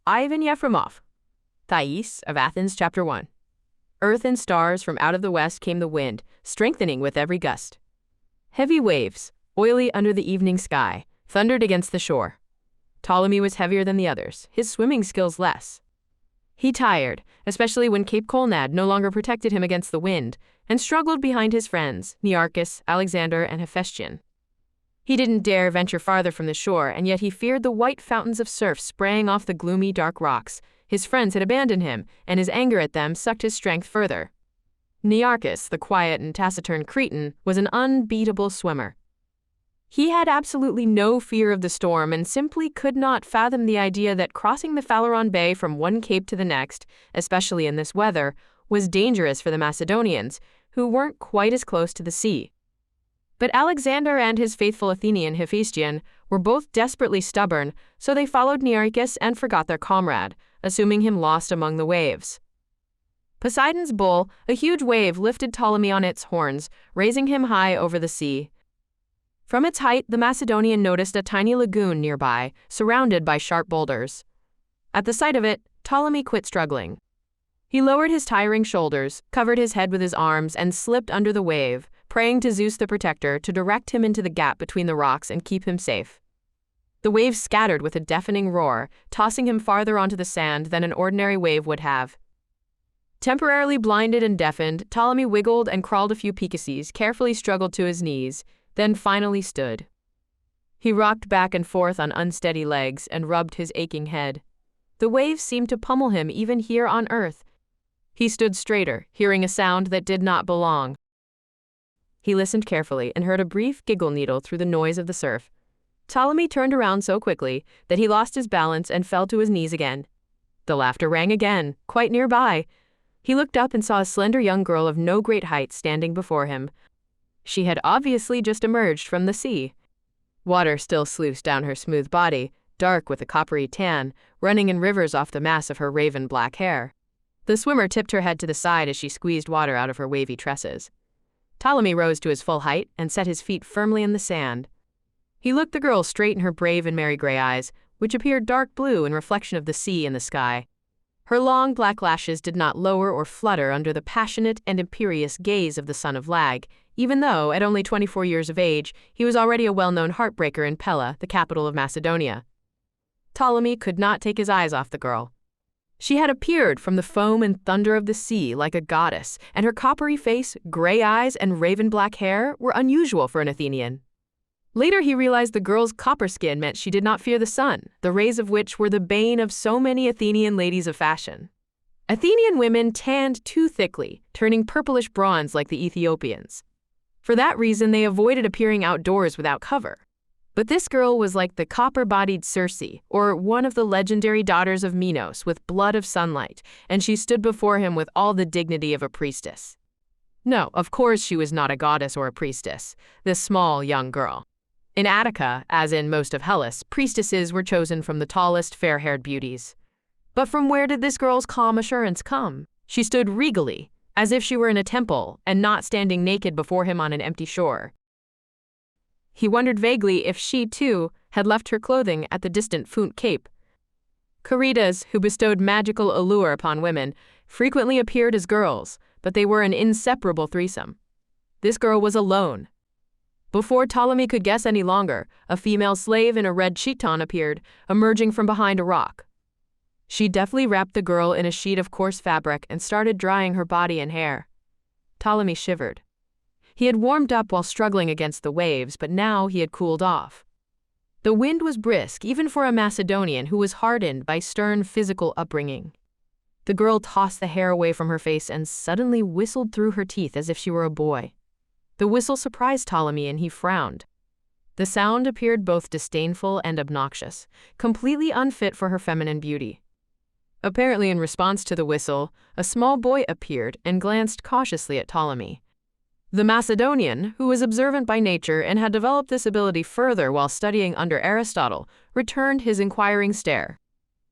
Ivan Yefremov. Thais of Athens, Chapter 1. Earth and stars, from out of the west came the wind, strengthening with every gust. Heavy waves, oily under the evening sky, thundered against the shore. Ptolemy was heavier than the others, his swimming skills less. He tired, especially when Cape Colnad no longer protected him against the wind, and struggled behind his friends, Nearchus, Alexander, and Hephaestion. He didn't dare venture farther from the shore, and yet he feared the white fountains of surf spraying off the gloomy, dark rocks. His friends had abandoned him, and his anger at them sucked his strength further. Nearchus, the quiet and taciturn Cretan, was an unbeatable swimmer. He had absolutely no fear of the storm and simply could not fathom the idea that crossing the Faleron Bay from one cape to the next, especially in this weather, was dangerous for the Macedonians, who weren't quite as close to the sea. But Alexander and his faithful Athenian Hephaestion were both desperately stubborn, so they followed Nearchus and forgot their comrade, assuming him lost among the waves. Poseidon's bull, a huge wave, lifted Ptolemy on its horns, raising him high over the sea. From its height, the Macedonian noticed a tiny lagoon nearby, surrounded by sharp boulders. At the sight of it, Ptolemy quit struggling. He lowered his tiring shoulders, covered his head with his arms, and slipped under the wave, praying to Zeus the Protector to direct him into the gap between the rocks and keep him safe. The waves scattered with a deafening roar, tossing him farther onto the sand than an ordinary wave would have. Temporarily blinded and deafened, Ptolemy wiggled and crawled a few pieces, carefully struggled to his knees, then finally stood. He rocked back and forth on unsteady legs and rubbed his aching head. The waves seemed to pummel him even here on earth. He stood straighter, hearing a sound that did not belong. He listened carefully and heard a brief giggle needle through the noise of the surf. Ptolemy turned around so quickly that he lost his balance and fell to his knees again. The laughter rang again, quite nearby. He looked up and saw a slender young girl of no great height standing before him. She had obviously just emerged from the sea. Water still sluiced down her smooth body, dark with a coppery tan, running in rivers off the mass of her raven black hair. The swimmer tipped her head to the side as she squeezed water out of her wavy tresses. Ptolemy rose to his full height and set his feet firmly in the sand. He looked the girl straight in her brave and merry gray eyes, which appeared dark blue in reflection of the sea and the sky. Her long black lashes did not lower or flutter under the passionate and imperious gaze of the son of Lag, even though, at only 24 years of age, he was already a well-known heartbreaker in Pella, the capital of Macedonia. Ptolemy could not take his eyes off the girl. She had appeared from the foam and thunder of the sea like a goddess, and her coppery face, gray eyes, and raven black hair were unusual for an Athenian. Later he realized the girl's copper skin meant she did not fear the sun, the rays of which were the bane of so many Athenian ladies of fashion. Athenian women tanned too thickly, turning purplish bronze like the Ethiopians. For that reason they avoided appearing outdoors without cover. But this girl was like the copper-bodied Circe, or one of the legendary daughters of Minos with blood of sunlight, and she stood before him with all the dignity of a priestess. No, of course she was not a goddess or a priestess, this small young girl. In Attica, as in most of Hellas, priestesses were chosen from the tallest fair-haired beauties. But from where did this girl's calm assurance come? She stood regally, as if she were in a temple and not standing naked before him on an empty shore. He wondered vaguely if she, too, had left her clothing at the distant Funt Cape. Caritas, who bestowed magical allure upon women, frequently appeared as girls, but they were an inseparable threesome. This girl was alone. Before Ptolemy could guess any longer, a female slave in a red chiton appeared, emerging from behind a rock. She deftly wrapped the girl in a sheet of coarse fabric and started drying her body and hair. Ptolemy shivered. He had warmed up while struggling against the waves, but now he had cooled off. The wind was brisk, even for a Macedonian who was hardened by stern physical upbringing. The girl tossed the hair away from her face and suddenly whistled through her teeth as if she were a boy. The whistle surprised Ptolemy and he frowned. The sound appeared both disdainful and obnoxious, completely unfit for her feminine beauty. Apparently in response to the whistle, a small boy appeared and glanced cautiously at Ptolemy. The Macedonian, who was observant by nature and had developed this ability further while studying under Aristotle, returned his inquiring stare.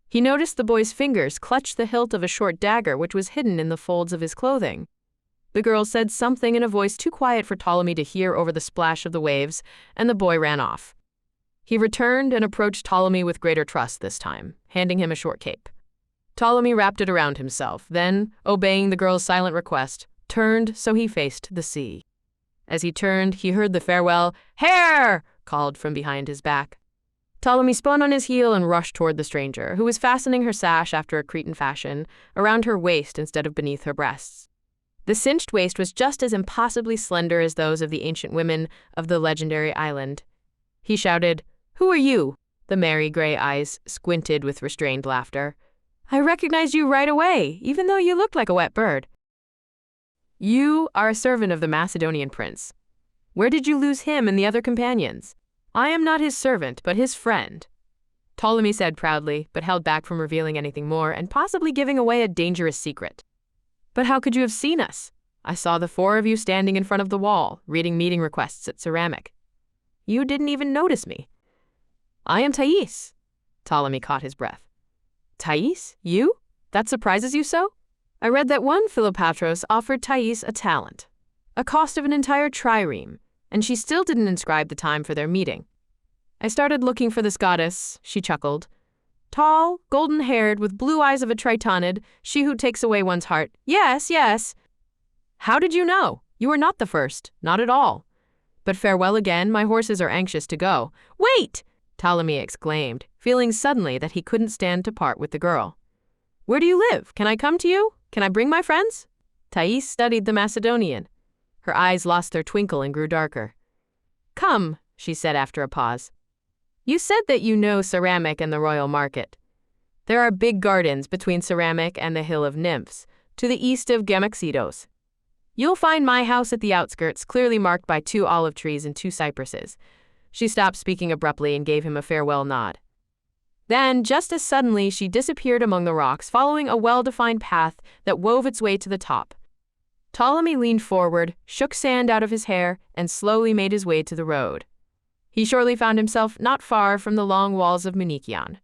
He noticed the boy's fingers clutch the hilt of a short dagger which was hidden in the folds of his clothing. The girl said something in a voice too quiet for Ptolemy to hear over the splash of the waves, and the boy ran off. He returned and approached Ptolemy with greater trust this time, handing him a short cape. Ptolemy wrapped it around himself, then, obeying the girl's silent request, turned so he faced the sea. As he turned, he heard the farewell, "Hair!" called from behind his back. Ptolemy spun on his heel and rushed toward the stranger, who was fastening her sash after a Cretan fashion, around her waist instead of beneath her breasts. The cinched waist was just as impossibly slender as those of the ancient women of the legendary island. He shouted, "Who are you?" The merry gray eyes squinted with restrained laughter. "I recognized you right away, even though you looked like a wet bird." "You are a servant of the Macedonian prince. Where did you lose him and the other companions?" "I am not his servant, but his friend," Ptolemy said proudly, but held back from revealing anything more and possibly giving away a dangerous secret. "But how could you have seen us? I saw the four of you standing in front of the wall, reading meeting requests at ceramic. You didn't even notice me." "I am Thais." Ptolemy caught his breath. "Thais? You? That surprises you so? I read that one Philopatros offered Thais a talent, a cost of an entire trireme, and she still didn't inscribe the time for their meeting. I started looking for this goddess," she chuckled. "Tall, golden-haired, with blue eyes of a tritonid, she who takes away one's heart. Yes, yes." "How did you know? You are not the first, not at all. But farewell again, my horses are anxious to go." "Wait!" Ptolemy exclaimed, feeling suddenly that he couldn't stand to part with the girl. "Where do you live? Can I come to you? Can I bring my friends?" Thais studied the Macedonian. Her eyes lost their twinkle and grew darker. "Come," she said after a pause. "You said that you know ceramic and the royal market. There are big gardens between ceramic and the Hill of Nymphs, to the east of Egesikhora. You'll find my house at the outskirts, clearly marked by 2 olive trees and 2 cypresses." She stopped speaking abruptly and gave him a farewell nod. Then, just as suddenly, she disappeared among the rocks, following a well-defined path that wove its way to the top. Ptolemy leaned forward, shook sand out of his hair, and slowly made his way to the road. He surely found himself not far from the long walls of Munikion.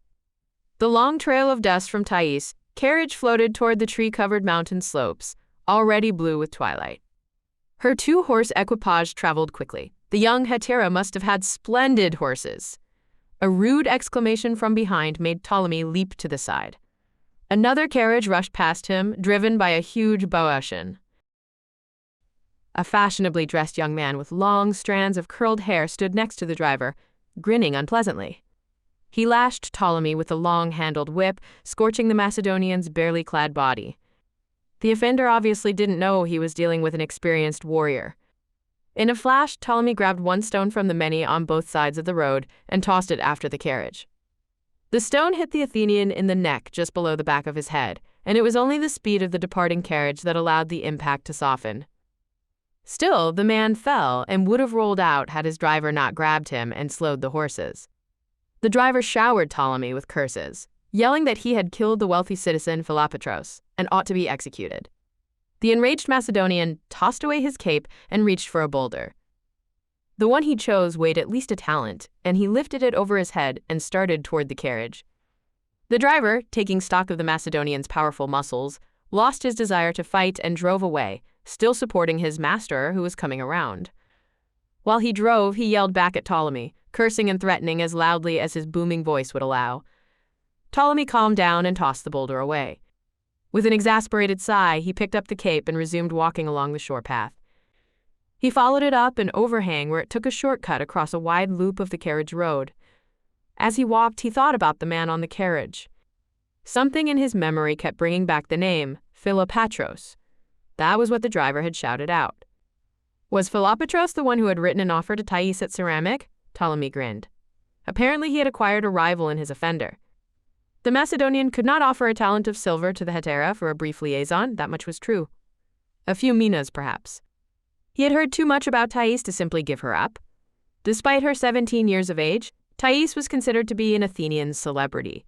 The long trail of dust from Thais' carriage floated toward the tree-covered mountain slopes, already blue with twilight. Her 2-horse equipage traveled quickly. The young hetaera must have had splendid horses. A rude exclamation from behind made Ptolemy leap to the side. Another carriage rushed past him, driven by a huge Boeotian. A fashionably dressed young man with long strands of curled hair stood next to the driver, grinning unpleasantly. He lashed Ptolemy with a long-handled whip, scorching the Macedonian's barely clad body. The offender obviously didn't know he was dealing with an experienced warrior. In a flash, Ptolemy grabbed one stone from the many on both sides of the road and tossed it after the carriage. The stone hit the Athenian in the neck just below the back of his head, and it was only the speed of the departing carriage that allowed the impact to soften. Still, the man fell and would have rolled out had his driver not grabbed him and slowed the horses. The driver showered Ptolemy with curses, yelling that he had killed the wealthy citizen Philopatros and ought to be executed. The enraged Macedonian tossed away his cape and reached for a boulder. The one he chose weighed at least a talent, and he lifted it over his head and started toward the carriage. The driver, taking stock of the Macedonian's powerful muscles, lost his desire to fight and drove away, still supporting his master who was coming around. While he drove, he yelled back at Ptolemy, cursing and threatening as loudly as his booming voice would allow. Ptolemy calmed down and tossed the boulder away. With an exasperated sigh, he picked up the cape and resumed walking along the shore path. He followed it up an overhang where it took a shortcut across a wide loop of the carriage road. As he walked, he thought about the man on the carriage. Something in his memory kept bringing back the name, Philopatros. That was what the driver had shouted out. Was Philopatros the one who had written an offer to Thais at ceramic? Ptolemy grinned. Apparently he had acquired a rival in his offender. The Macedonian could not offer a talent of silver to the hetaera for a brief liaison, that much was true. A few minas, perhaps. He had heard too much about Thais to simply give her up. Despite her 17 years of age, Thais was considered to be an Athenian celebrity.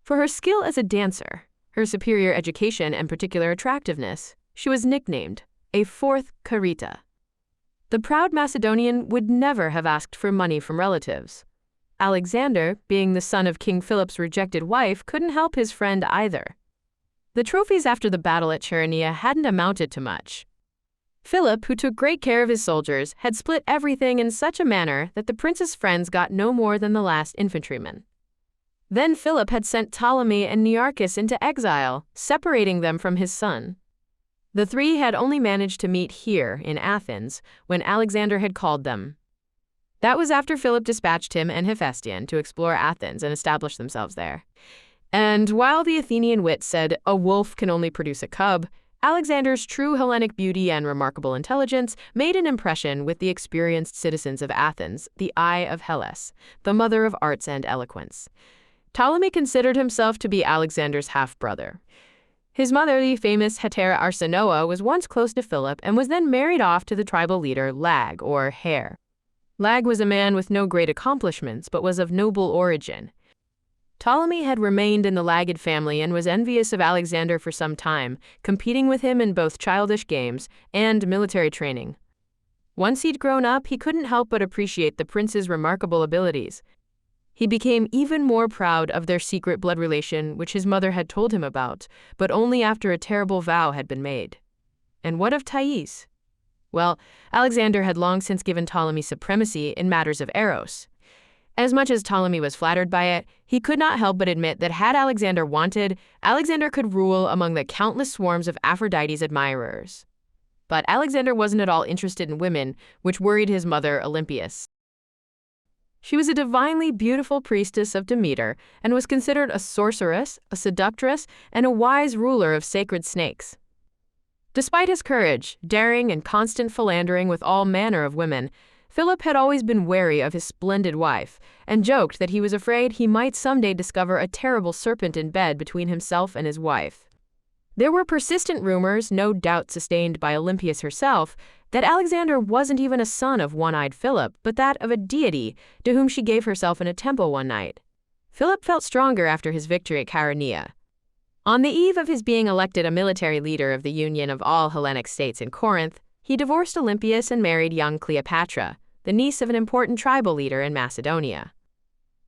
For her skill as a dancer, her superior education and particular attractiveness, she was nicknamed a 4th Charita. The proud Macedonian would never have asked for money from relatives. Alexander, being the son of King Philip's rejected wife, couldn't help his friend either. The trophies after the battle at Chaeronea hadn't amounted to much. Philip, who took great care of his soldiers, had split everything in such a manner that the prince's friends got no more than the last infantrymen. Then Philip had sent Ptolemy and Nearchus into exile, separating them from his son. The three had only managed to meet here, in Athens, when Alexander had called them. That was after Philip dispatched him and Hephaestion to explore Athens and establish themselves there. And while the Athenian wit said, "A wolf can only produce a cub," Alexander's true Hellenic beauty and remarkable intelligence made an impression with the experienced citizens of Athens, the Eye of Hellas, the mother of arts and eloquence. Ptolemy considered himself to be Alexander's half-brother. His mother, the famous hetaera Arsinoe, was once close to Philip and was then married off to the tribal leader Lag, or Hare. Lag was a man with no great accomplishments, but was of noble origin. Ptolemy had remained in the Lagid family and was envious of Alexander for some time, competing with him in both childish games and military training. Once he'd grown up, he couldn't help but appreciate the prince's remarkable abilities. He became even more proud of their secret blood relation, which his mother had told him about, but only after a terrible vow had been made. And what of Thais? Well, Alexander had long since given Ptolemy supremacy in matters of eros. As much as Ptolemy was flattered by it, he could not help but admit that had Alexander wanted, Alexander could rule among the countless swarms of Aphrodite's admirers. But Alexander wasn't at all interested in women, which worried his mother, Olympias. She was a divinely beautiful priestess of Demeter and was considered a sorceress, a seductress, and a wise ruler of sacred snakes. Despite his courage, daring, and constant philandering with all manner of women, Philip had always been wary of his splendid wife and joked that he was afraid he might someday discover a terrible serpent in bed between himself and his wife. There were persistent rumors, no doubt sustained by Olympias herself, that Alexander wasn't even a son of one-eyed Philip, but that of a deity to whom she gave herself in a temple one night. Philip felt stronger after his victory at Chaeronea. On the eve of his being elected a military leader of the union of all Hellenic states in Corinth, he divorced Olympias and married young Cleopatra, the niece of an important tribal leader in Macedonia.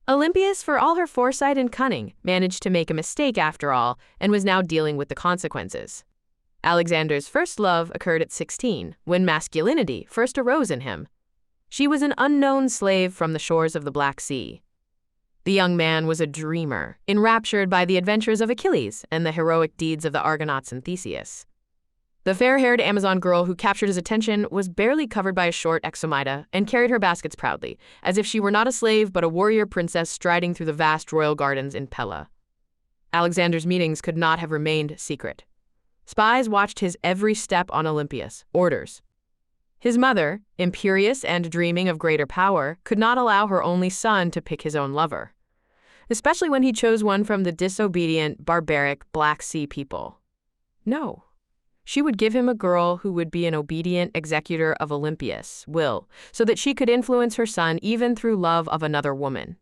Olympias, for all her foresight and cunning, managed to make a mistake after all and was now dealing with the consequences. Alexander's first love occurred at 16, when masculinity first arose in him. She was an unknown slave from the shores of the Black Sea. The young man was a dreamer, enraptured by the adventures of Achilles and the heroic deeds of the Argonauts and Theseus. The fair-haired Amazon girl who captured his attention was barely covered by a short exomida and carried her baskets proudly, as if she were not a slave but a warrior princess striding through the vast royal gardens in Pella. Alexander's meetings could not have remained secret. Spies watched his every step on Olympias, orders. His mother, imperious and dreaming of greater power, could not allow her only son to pick his own lover, especially when he chose one from the disobedient, barbaric Black Sea people. No. She would give him a girl who would be an obedient executor of Olympias' will, so that she could influence her son even through love of another woman.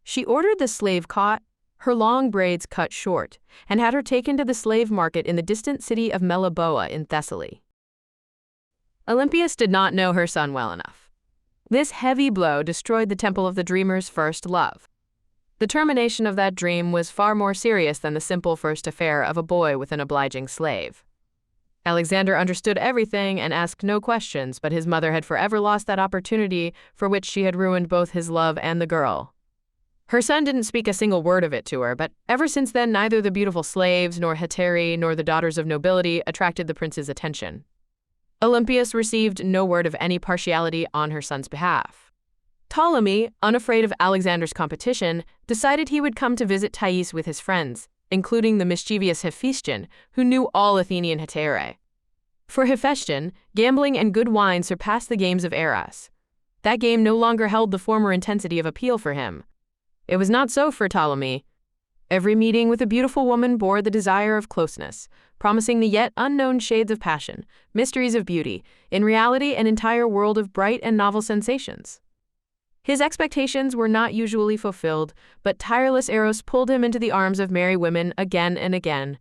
She ordered the slave caught, her long braids cut short, and had her taken to the slave market in the distant city of Meliboea in Thessaly. Olympias did not know her son well enough. This heavy blow destroyed the temple of the dreamer's first love. The termination of that dream was far more serious than the simple first affair of a boy with an obliging slave. Alexander understood everything and asked no questions, but his mother had forever lost that opportunity for which she had ruined both his love and the girl. Her son didn't speak a single word of it to her, but ever since then neither the beautiful slaves, nor hetairæ, nor the daughters of nobility attracted the prince's attention. Olympias received no word of any partiality on her son's behalf. Ptolemy, unafraid of Alexander's competition, decided he would come to visit Thais with his friends, including the mischievous Hephaestion, who knew all Athenian hetaerae. For Hephaestion, gambling and good wine surpassed the games of Eros. That game no longer held the former intensity of appeal for him. It was not so for Ptolemy. Every meeting with a beautiful woman bore the desire of closeness, promising the yet unknown shades of passion, mysteries of beauty, in reality an entire world of bright and novel sensations. His expectations were not usually fulfilled, but tireless Eros pulled him into the arms of merry women again and again.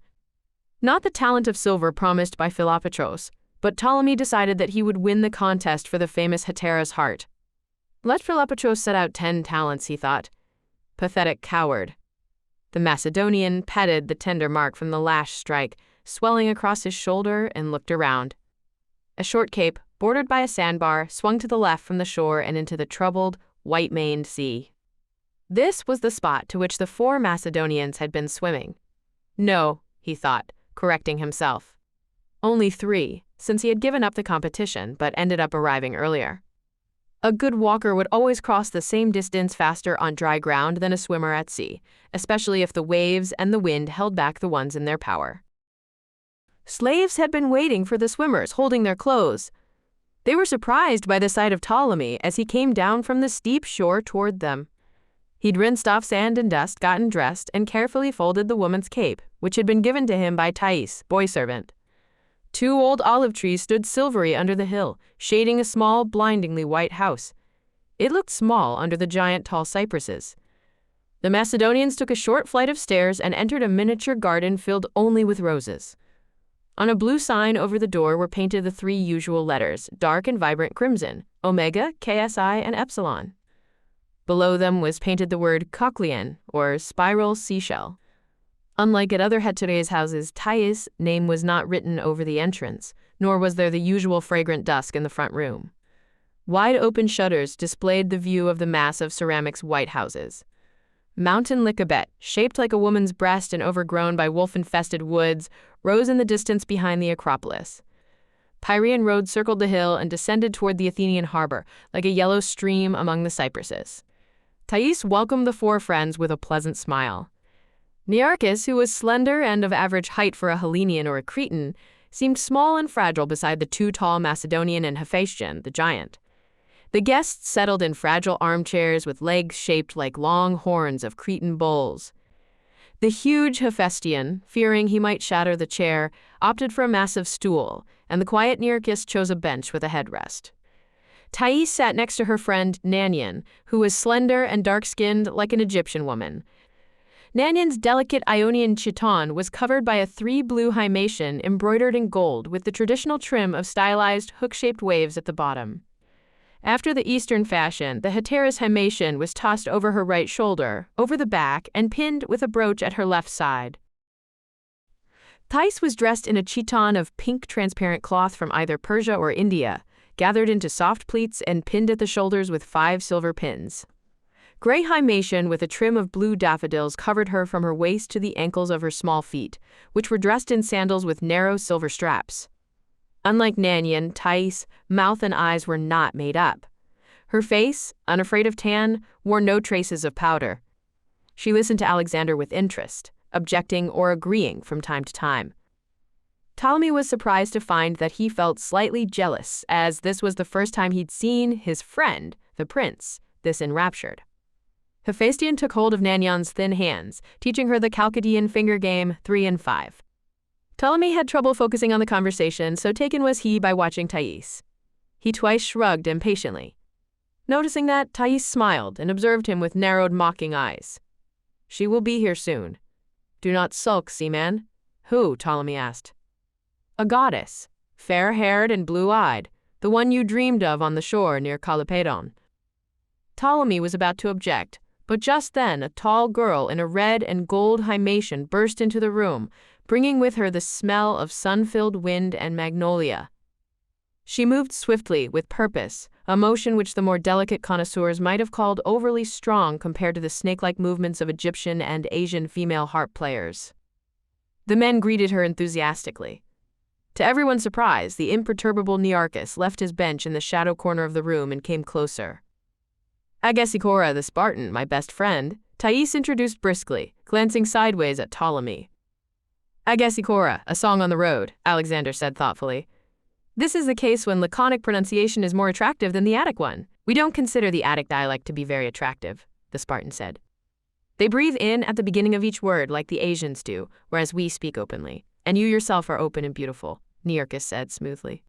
Not the talent of silver promised by Philopatros, but Ptolemy decided that he would win the contest for the famous hetaera's heart. Let Philopatros set out 10 talents, he thought. Pathetic coward. The Macedonian patted the tender mark from the lash strike, swelling across his shoulder, and looked around. A short cape, bordered by a sandbar, swung to the left from the shore and into the troubled, white-maned sea. This was the spot to which the 4 Macedonians had been swimming. No, he thought, correcting himself. Only 3, since he had given up the competition but ended up arriving earlier. A good walker would always cross the same distance faster on dry ground than a swimmer at sea, especially if the waves and the wind held back the ones in their power. Slaves had been waiting for the swimmers, holding their clothes. They were surprised by the sight of Ptolemy as he came down from the steep shore toward them. He'd rinsed off sand and dust, gotten dressed, and carefully folded the woman's cape, which had been given to him by Thais, boy servant. 2 old olive trees stood silvery under the hill, shading a small, blindingly white house. It looked small under the giant tall cypresses. The Macedonians took a short flight of stairs and entered a miniature garden filled only with roses. On a blue sign over the door were painted the 3 usual letters, dark and vibrant crimson, Omega, KSI, and Epsilon. Below them was painted the word cochlean, or spiral seashell. Unlike at other hetaera's houses, Thais' name was not written over the entrance, nor was there the usual fragrant dusk in the front room. Wide open shutters displayed the view of the massive ceramics white houses. Mountain Lycabet, shaped like a woman's breast and overgrown by wolf-infested woods, rose in the distance behind the Acropolis. Piraean road circled the hill and descended toward the Athenian harbor, like a yellow stream among the cypresses. Thais welcomed the 4 friends with a pleasant smile. Nearchus, who was slender and of average height for a Hellenian or a Cretan, seemed small and fragile beside the 2 tall Macedonian and Hephaestion, the giant. The guests settled in fragile armchairs with legs shaped like long horns of Cretan bulls. The huge Hephaestion, fearing he might shatter the chair, opted for a massive stool, and the quiet Nearchus chose a bench with a headrest. Thais sat next to her friend Nanyan, who was slender and dark-skinned like an Egyptian woman. Nanyan's delicate Ionian chiton was covered by a 3 blue himation embroidered in gold with the traditional trim of stylized hook-shaped waves at the bottom. After the Eastern fashion, the hetaera's himation was tossed over her right shoulder, over the back, and pinned with a brooch at her left side. Thais was dressed in a chiton of pink transparent cloth from either Persia or India, gathered into soft pleats and pinned at the shoulders with 5 silver pins. Gray himation with a trim of blue daffodils covered her from her waist to the ankles of her small feet, which were dressed in sandals with narrow silver straps. Unlike Nanyan, Thais' mouth and eyes were not made up. Her face, unafraid of tan, wore no traces of powder. She listened to Alexander with interest, objecting or agreeing from time to time. Ptolemy was surprised to find that he felt slightly jealous, as this was the first time he'd seen his friend, the prince, this enraptured. Hephaestion took hold of Nanyan's thin hands, teaching her the Chalcidian finger game 3 and 5. Ptolemy had trouble focusing on the conversation, so taken was he by watching Thais. He twice shrugged impatiently. Noticing that, Thais smiled and observed him with narrowed, mocking eyes. "She will be here soon. Do not sulk, seaman." "Who?" Ptolemy asked. "A goddess, fair-haired and blue-eyed, the one you dreamed of on the shore near Calipedon." Ptolemy was about to object, but just then a tall girl in a red and gold himation burst into the room, bringing with her the smell of sun-filled wind and magnolia. She moved swiftly, with purpose, a motion which the more delicate connoisseurs might have called overly strong compared to the snake-like movements of Egyptian and Asian female harp players. The men greeted her enthusiastically. To everyone's surprise, the imperturbable Nearchus left his bench in the shadow corner of the room and came closer. "Egesikhora the Spartan, my best friend," Thais introduced briskly, glancing sideways at Ptolemy. "Egesikhora, a song on the road," Alexander said thoughtfully. "This is the case when laconic pronunciation is more attractive than the Attic one. We don't consider the Attic dialect to be very attractive," the Spartan said. "They breathe in at the beginning of each word like the Asians do, whereas we speak openly. And you yourself are open and beautiful," Nearchus said smoothly.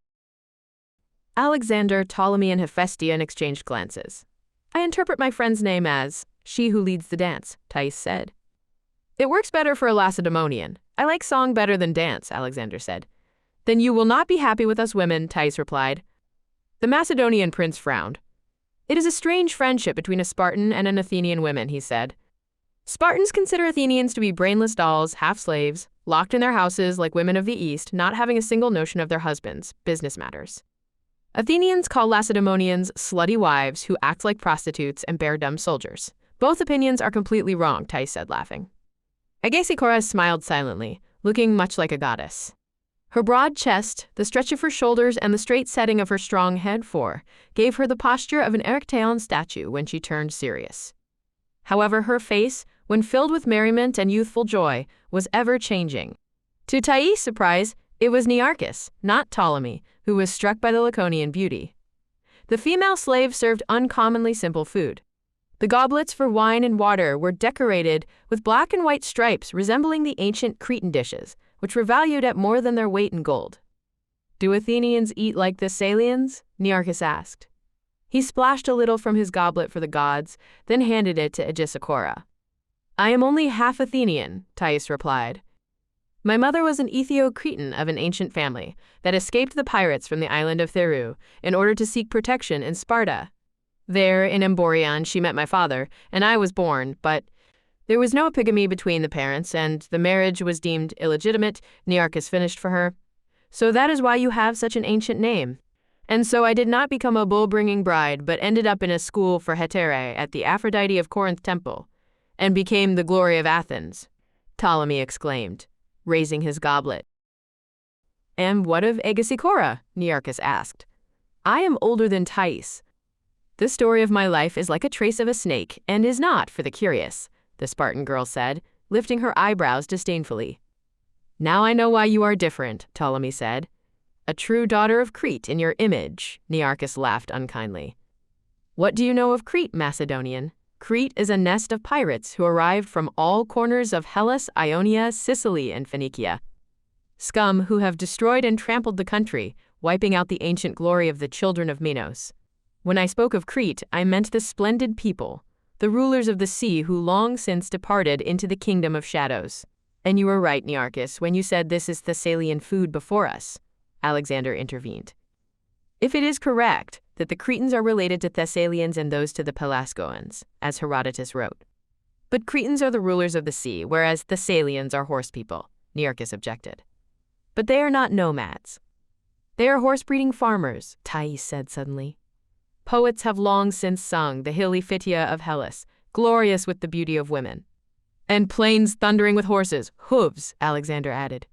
Alexander, Ptolemy, and Hephaestion exchanged glances. "I interpret my friend's name as she who leads the dance," Thais said. "It works better for a Lacedaemonian. I like song better than dance," Alexander said. "Then you will not be happy with us women," Thais replied. The Macedonian prince frowned. "It is a strange friendship between a Spartan and an Athenian woman," he said. Spartans consider Athenians to be brainless dolls, half-slaves, locked in their houses like women of the East, not having a single notion of their husbands, business matters. Athenians call Lacedaemonians slutty wives who act like prostitutes and bear dumb soldiers. Both opinions are completely wrong, Thais said, laughing. Egesikhora smiled silently, looking much like a goddess. Her broad chest, the stretch of her shoulders, and the straight setting of her strong head gave her the posture of an Erechtheion statue when she turned serious. However, her face, when filled with merriment and youthful joy, was ever-changing. To Thais' surprise, it was Nearchus, not Ptolemy, who was struck by the Laconian beauty. The female slave served uncommonly simple food. The goblets for wine and water were decorated with black and white stripes resembling the ancient Cretan dishes, which were valued at more than their weight in gold. "Do Athenians eat like Thessalians?" Nearchus asked. He splashed a little from his goblet for the gods, then handed it to Egesikhora. "I am only half Athenian," Thais replied. "My mother was an Ethio-Cretan of an ancient family that escaped the pirates from the island of Theru in order to seek protection in Sparta. There, in Emborion, she met my father, and I was born, but there was no epigamy between the parents, and the marriage was deemed illegitimate. Nearchus finished for her. So that is why you have such an ancient name. And so I did not become a bull-bringing bride, but ended up in a school for hetaera at the Aphrodite of Corinth temple, and became the glory of Athens," Ptolemy exclaimed, raising his goblet. "And what of Egesikhora?" Nearchus asked. "I am older than Thais. The story of my life is like a trace of a snake, and is not for the curious," the Spartan girl said, lifting her eyebrows disdainfully. "Now I know why you are different," Ptolemy said. "A true daughter of Crete in your image," Nearchus laughed unkindly. "What do you know of Crete, Macedonian? Crete is a nest of pirates who arrived from all corners of Hellas, Ionia, Sicily, and Phoenicia. Scum who have destroyed and trampled the country, wiping out the ancient glory of the children of Minos. When I spoke of Crete, I meant the splendid people, the rulers of the sea who long since departed into the kingdom of shadows. And you were right, Nearchus, when you said this is Thessalian food before us," Alexander intervened. "If it is correct that the Cretans are related to Thessalians and those to the Pelasgoans, as Herodotus wrote. But Cretans are the rulers of the sea, whereas Thessalians are horse people," Nearchus objected. "But they are not nomads. They are horse-breeding farmers," Thais said suddenly. "Poets have long since sung the hilly Phthia of Hellas, glorious with the beauty of women. And plains thundering with horses, hooves," Alexander added.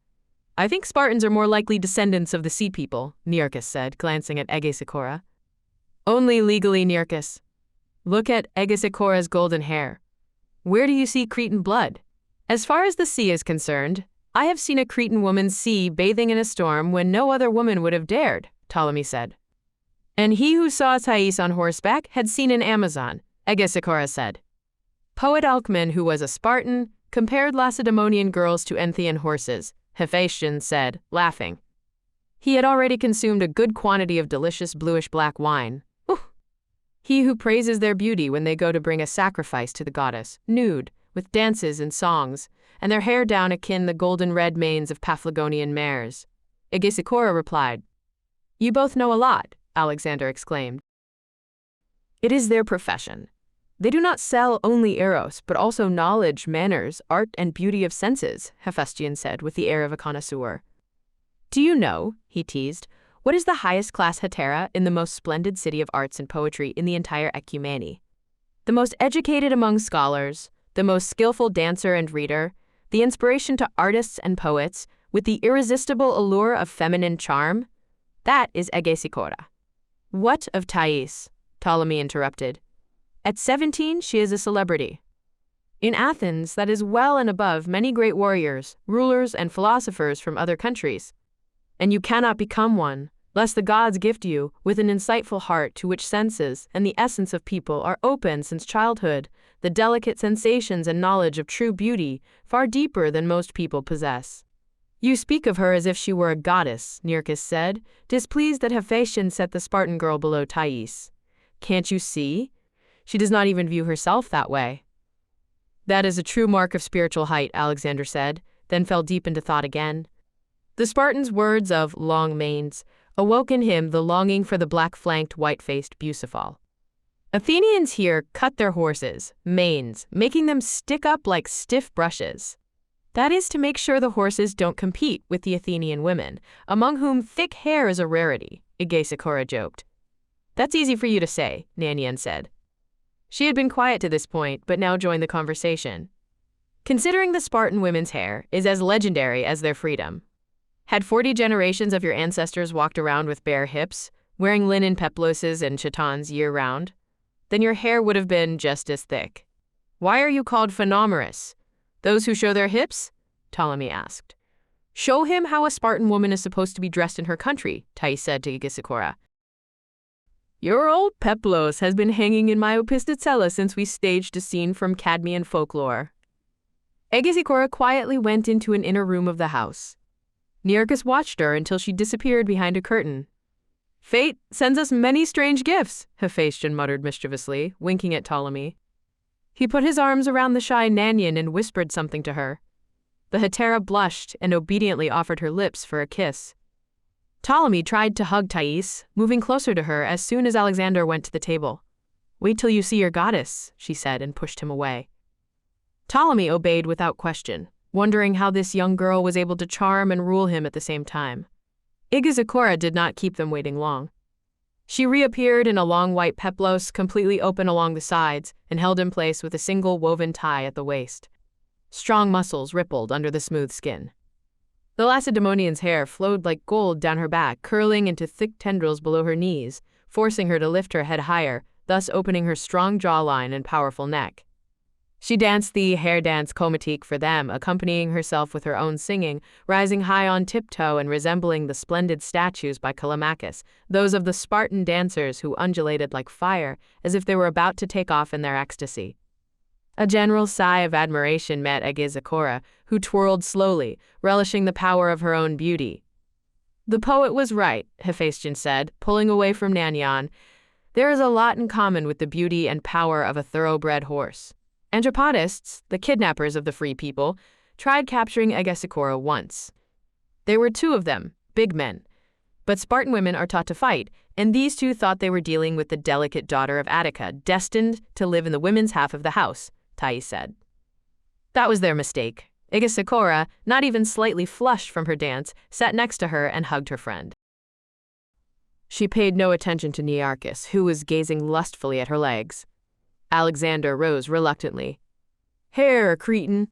"I think Spartans are more likely descendants of the sea people," Nearchus said, glancing at Egesikhora. "Only legally, Nearchus. Look at Egesikhora's golden hair. Where do you see Cretan blood? As far as the sea is concerned, I have seen a Cretan woman sea bathing in a storm when no other woman would have dared," Ptolemy said. "And he who saw Thais on horseback had seen an Amazon," Egesikhora said. Poet Alcman, who was a Spartan, compared Lacedaemonian girls to Enthean horses, Hephaestion said, laughing. He had already consumed a good quantity of delicious bluish-black wine. Ooh! He who praises their beauty when they go to bring a sacrifice to the goddess, nude, with dances and songs, and their hair down akin the golden-red manes of Paphlagonian mares. Egesikhora replied. "You both know a lot," Alexander exclaimed. "It is their profession. They do not sell only eros, but also knowledge, manners, art, and beauty of senses," Hephaestion said with the air of a connoisseur. "Do you know," he teased, "what is the highest class hetaera in the most splendid city of arts and poetry in the entire Ecumene? The most educated among scholars, the most skillful dancer and reader, the inspiration to artists and poets, with the irresistible allure of feminine charm? That is Egesikhora." "What of Thais?" Ptolemy interrupted. "At 17, she is a celebrity. In Athens, that is well and above many great warriors, rulers, and philosophers from other countries. And you cannot become one, lest the gods gift you with an insightful heart to which senses and the essence of people are open since childhood, the delicate sensations and knowledge of true beauty far deeper than most people possess." "You speak of her as if she were a goddess," Nearchus said, displeased that Hephaestion set the Spartan girl below Thais. "Can't you see? She does not even view herself that way." "That is a true mark of spiritual height," Alexander said, then fell deep into thought again. The Spartan's words of long manes awoke in him the longing for the black-flanked, white-faced Bucephal. Athenians here cut their horses' manes, making them stick up like stiff brushes. That is to make sure the horses don't compete with the Athenian women, among whom thick hair is a rarity, Egesikhora joked. That's easy for you to say, Nanyan said. She had been quiet to this point, but now joined the conversation. Considering the Spartan women's hair is as legendary as their freedom. Had 40 generations of your ancestors walked around with bare hips, wearing linen peploses and chitons year-round, then your hair would have been just as thick. Why are you called phenomerous? Those who show their hips? Ptolemy asked. Show him how a Spartan woman is supposed to be dressed in her country, Thais said to Egesikhora. Your old peplos has been hanging in my opisticella since we staged a scene from Cadmean folklore. Egesikhora quietly went into an inner room of the house. Nearchus watched her until she disappeared behind a curtain. Fate sends us many strange gifts, Hephaestion muttered mischievously, winking at Ptolemy. He put his arms around the shy Nanyan and whispered something to her. The hetaera blushed and obediently offered her lips for a kiss. Ptolemy tried to hug Thais, moving closer to her as soon as Alexander went to the table. Wait till you see your goddess, she said, and pushed him away. Ptolemy obeyed without question, wondering how this young girl was able to charm and rule him at the same time. Egesikhora did not keep them waiting long. She reappeared in a long white peplos, completely open along the sides, and held in place with a single woven tie at the waist. Strong muscles rippled under the smooth skin. The Lacedaemonian's hair flowed like gold down her back, curling into thick tendrils below her knees, forcing her to lift her head higher, thus opening her strong jawline and powerful neck. She danced the hair dance komatik for them, accompanying herself with her own singing, rising high on tiptoe and resembling the splendid statues by Callimachus, those of the Spartan dancers who undulated like fire, as if they were about to take off in their ecstasy. A general sigh of admiration met Egesikhora, who twirled slowly, relishing the power of her own beauty. The poet was right, Hephaestion said, pulling away from Nanyan. There is a lot in common with the beauty and power of a thoroughbred horse. Anthropodists, the kidnappers of the free people, tried capturing Egesikhora once. There were 2 of them, big men. But Spartan women are taught to fight, and these 2 thought they were dealing with the delicate daughter of Attica, destined to live in the women's half of the house, Thais said. That was their mistake. Egesikhora, not even slightly flushed from her dance, sat next to her and hugged her friend. She paid no attention to Nearchus, who was gazing lustfully at her legs. Alexander rose reluctantly. Hair, Cretan.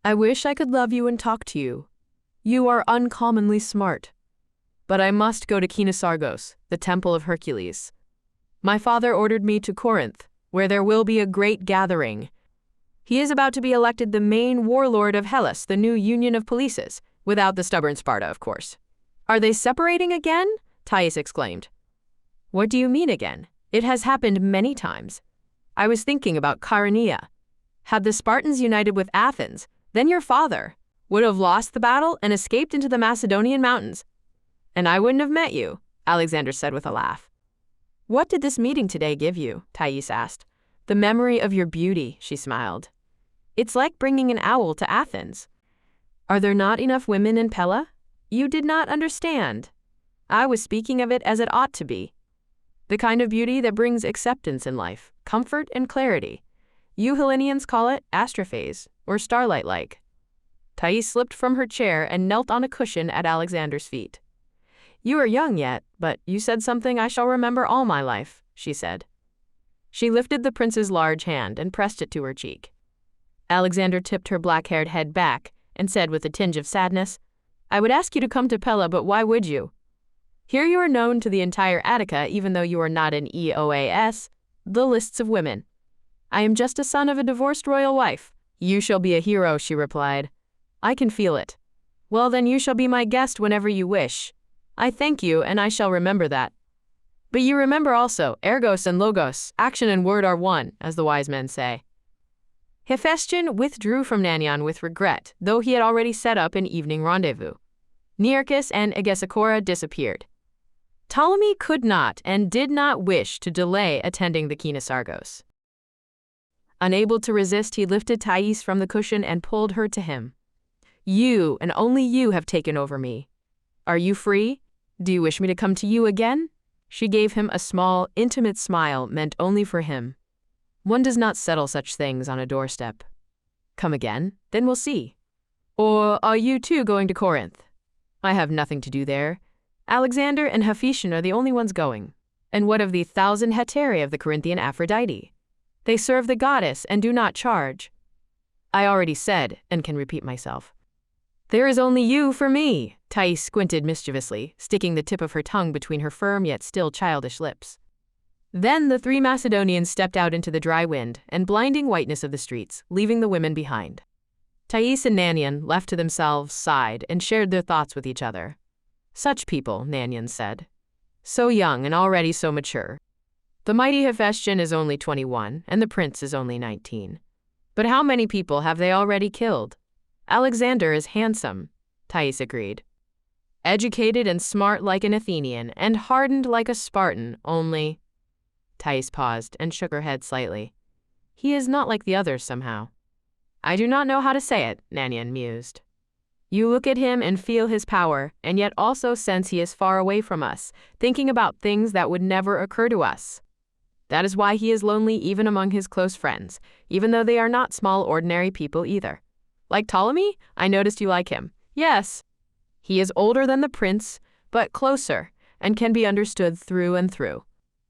I wish I could love you and talk to you. You are uncommonly smart. But I must go to Kinosargos, the temple of Hercules. My father ordered me to Corinth, where there will be a great gathering. He is about to be elected the main warlord of Hellas, the new union of polices, without the stubborn Sparta, of course. Are they separating again? Thais exclaimed. What do you mean again? It has happened many times. I was thinking about Chaeronea. Had the Spartans united with Athens, then your father would have lost the battle and escaped into the Macedonian mountains. And I wouldn't have met you, Alexander said with a laugh. What did this meeting today give you? Thais asked. The memory of your beauty, she smiled. It's like bringing an owl to Athens. Are there not enough women in Pella? You did not understand. I was speaking of it as it ought to be. The kind of beauty that brings acceptance in life, comfort and clarity. You Hellenians call it astrophase, or starlight-like. Thais slipped from her chair and knelt on a cushion at Alexander's feet. You are young yet, but you said something I shall remember all my life, she said. She lifted the prince's large hand and pressed it to her cheek. Alexander tipped her black-haired head back and said with a tinge of sadness, I would ask you to come to Pella, but why would you? Here you are known to the entire Attica, even though you are not an EOAS, the lists of women. I am just a son of a divorced royal wife. You shall be a hero, she replied. I can feel it. Well, then you shall be my guest whenever you wish. I thank you, and I shall remember that. But you remember also, ergos and logos, action and word are one, as the wise men say. Hephaestion withdrew from Nanyan with regret, though he had already set up an evening rendezvous. Nearchus and Egesikhora disappeared. Ptolemy could not and did not wish to delay attending the Kinosargos. Unable to resist, he lifted Thais from the cushion and pulled her to him. You, and only you, have taken over me. Are you free? Do you wish me to come to you again? She gave him a small, intimate smile meant only for him. One does not settle such things on a doorstep. Come again, then we'll see. Or are you too going to Corinth? I have nothing to do there. Alexander and Hephaestion are the only ones going. And what of the 1,000 hetaera of the Corinthian Aphrodite? They serve the goddess and do not charge. I already said, and can repeat myself. There is only you for me, Thais squinted mischievously, sticking the tip of her tongue between her firm yet still childish lips. Then the 3 Macedonians stepped out into the dry wind and blinding whiteness of the streets, leaving the women behind. Thais and Nanyan, left to themselves, sighed and shared their thoughts with each other. Such people, Nanyan said. So young and already so mature. The mighty Hephaestion is only 21, and the prince is only 19. But how many people have they already killed? Alexander is handsome, Thais agreed. Educated and smart like an Athenian, and hardened like a Spartan, only... Thais paused and shook her head slightly. He is not like the others somehow. I do not know how to say it, Nanyan mused. You look at him and feel his power, and yet also sense he is far away from us, thinking about things that would never occur to us. That is why he is lonely even among his close friends, even though they are not small ordinary people either. Like Ptolemy? I noticed you like him. Yes. He is older than the prince, but closer, and can be understood through and through.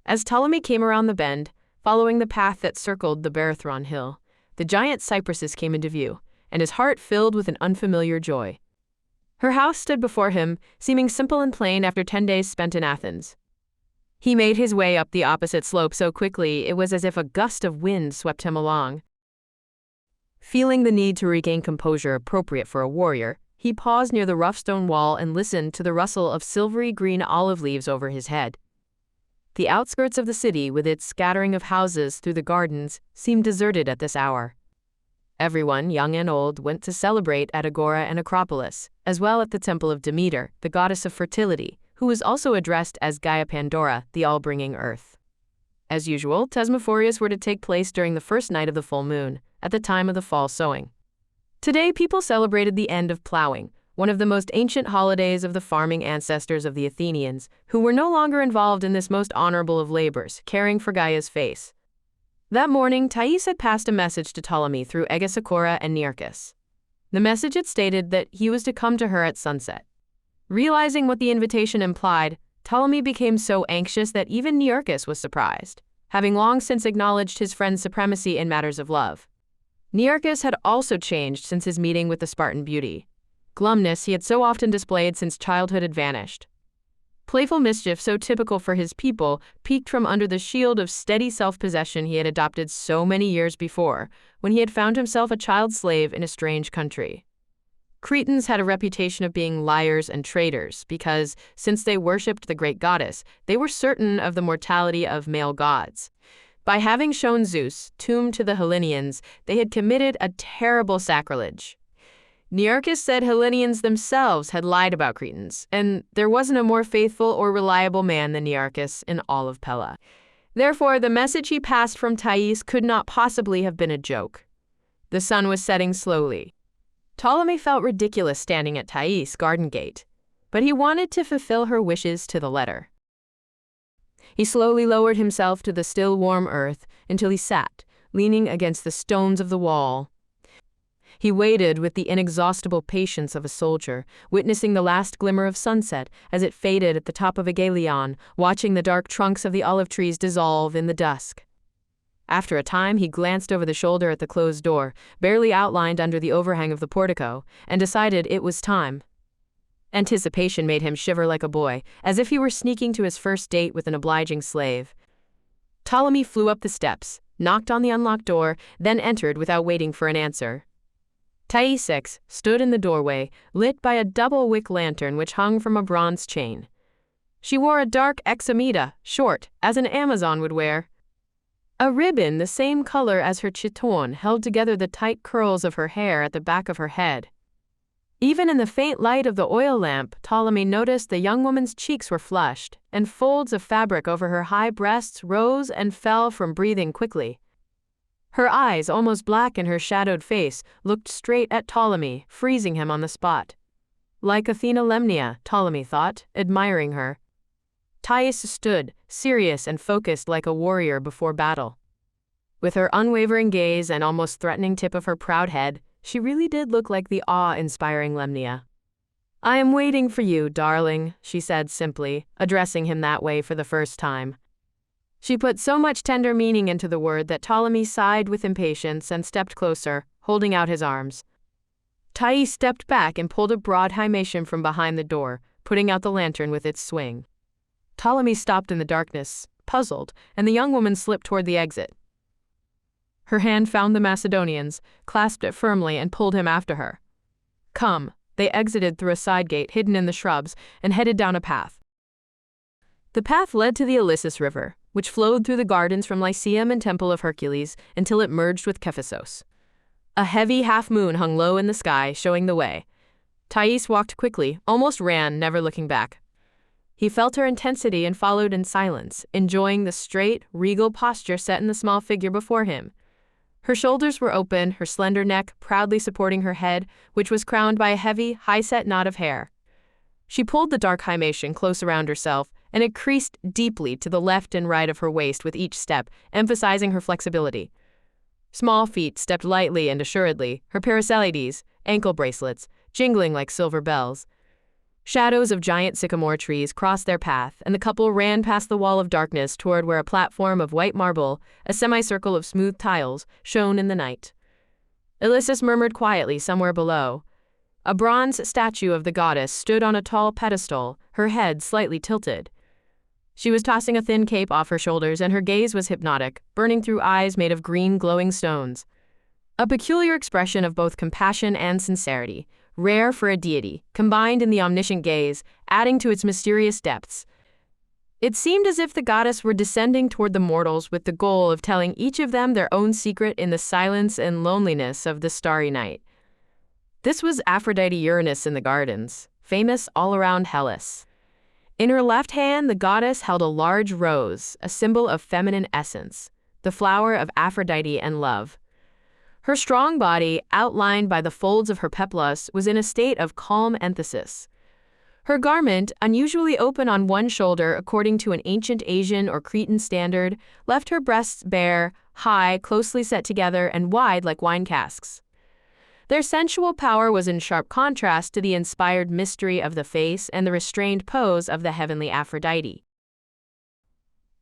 As Ptolemy came around the bend, following the path that circled the Barathron hill, the giant cypresses came into view, and his heart filled with an unfamiliar joy. Her house stood before him, seeming simple and plain after 10 days spent in Athens. He made his way up the opposite slope so quickly it was as if a gust of wind swept him along. Feeling the need to regain composure appropriate for a warrior, he paused near the rough stone wall and listened to the rustle of silvery green olive leaves over his head. The outskirts of the city, with its scattering of houses through the gardens, seemed deserted at this hour. Everyone, young and old, went to celebrate at Agora and Acropolis, as well at the temple of Demeter, the goddess of fertility, who was also addressed as Gaia Pandora, the all-bringing earth. As usual, thesmophorias were to take place during the first night of the full moon, at the time of the fall sowing. Today, people celebrated the end of plowing, one of the most ancient holidays of the farming ancestors of the Athenians, who were no longer involved in this most honorable of labors, caring for Gaia's face. That morning, Thais had passed a message to Ptolemy through Egesikhora and Nearchus. The message had stated that he was to come to her at sunset. Realizing what the invitation implied, Ptolemy became so anxious that even Nearchus was surprised, having long since acknowledged his friend's supremacy in matters of love. Nearchus had also changed since his meeting with the Spartan beauty. Glumness he had so often displayed since childhood had vanished. Playful mischief, so typical for his people, peeked from under the shield of steady self-possession he had adopted so many years before, when he had found himself a child slave in a strange country. Cretans had a reputation of being liars and traitors because, since they worshipped the great goddess, they were certain of the mortality of male gods. By having shown Zeus, tomb to the Hellenians, they had committed a terrible sacrilege. Nearchus said Hellenians themselves had lied about Cretans, and there wasn't a more faithful or reliable man than Nearchus in all of Pella. Therefore, the message he passed from Thais could not possibly have been a joke. The sun was setting slowly. Ptolemy felt ridiculous standing at Thais' garden gate, but he wanted to fulfill her wishes to the letter. He slowly lowered himself to the still warm earth until he sat, leaning against the stones of the wall. He waited with the inexhaustible patience of a soldier, witnessing the last glimmer of sunset as it faded at the top of Egelion, watching the dark trunks of the olive trees dissolve in the dusk. After a time, he glanced over the shoulder at the closed door, barely outlined under the overhang of the portico, and decided it was time. Anticipation made him shiver like a boy, as if he were sneaking to his first date with an obliging slave. Ptolemy flew up the steps, knocked on the unlocked door, then entered without waiting for an answer. Thais stood in the doorway, lit by a double-wick lantern which hung from a bronze chain. She wore a dark examita, short, as an Amazon would wear. A ribbon the same color as her chiton held together the tight curls of her hair at the back of her head. Even in the faint light of the oil lamp, Ptolemy noticed the young woman's cheeks were flushed, and folds of fabric over her high breasts rose and fell from breathing quickly. Her eyes, almost black in her shadowed face, looked straight at Ptolemy, freezing him on the spot. Like Athena Lemnia, Ptolemy thought, admiring her. Thais stood, serious and focused like a warrior before battle. With her unwavering gaze and almost threatening tip of her proud head, she really did look like the awe-inspiring Lemnia. "I am waiting for you, darling," she said simply, addressing him that way for the first time. She put so much tender meaning into the word that Ptolemy sighed with impatience and stepped closer, holding out his arms. Thais stepped back and pulled a broad hymation from behind the door, putting out the lantern with its swing. Ptolemy stopped in the darkness, puzzled, and the young woman slipped toward the exit. Her hand found the Macedonian's, clasped it firmly, and pulled him after her. "Come." They exited through a side gate hidden in the shrubs and headed down a path. The path led to the Ilissus River, which flowed through the gardens from Lyceum and Temple of Hercules until it merged with Kephissos. A heavy half-moon hung low in the sky, showing the way. Thais walked quickly, almost ran, never looking back. He felt her intensity and followed in silence, enjoying the straight, regal posture set in the small figure before him. Her shoulders were open, her slender neck proudly supporting her head, which was crowned by a heavy, high-set knot of hair. She pulled the dark hymation close around herself, and it creased deeply to the left and right of her waist with each step, emphasizing her flexibility. Small feet stepped lightly and assuredly, her paracelides, ankle bracelets, jingling like silver bells. Shadows of giant sycamore trees crossed their path, and the couple ran past the wall of darkness toward where a platform of white marble, a semicircle of smooth tiles, shone in the night. Ilissus murmured quietly somewhere below. A bronze statue of the goddess stood on a tall pedestal, her head slightly tilted. She was tossing a thin cape off her shoulders, and her gaze was hypnotic, burning through eyes made of green glowing stones. A peculiar expression of both compassion and sincerity, rare for a deity, combined in the omniscient gaze, adding to its mysterious depths. It seemed as if the goddess were descending toward the mortals with the goal of telling each of them their own secret in the silence and loneliness of the starry night. This was Aphrodite Uranus in the gardens, famous all around Hellas. In her left hand, the goddess held a large rose, a symbol of feminine essence, the flower of Aphrodite and love. Her strong body, outlined by the folds of her peplus, was in a state of calm emphasis. Her garment, unusually open on one shoulder according to an ancient Asian or Cretan standard, left her breasts bare, high, closely set together, and wide like wine casks. Their sensual power was in sharp contrast to the inspired mystery of the face and the restrained pose of the heavenly Aphrodite.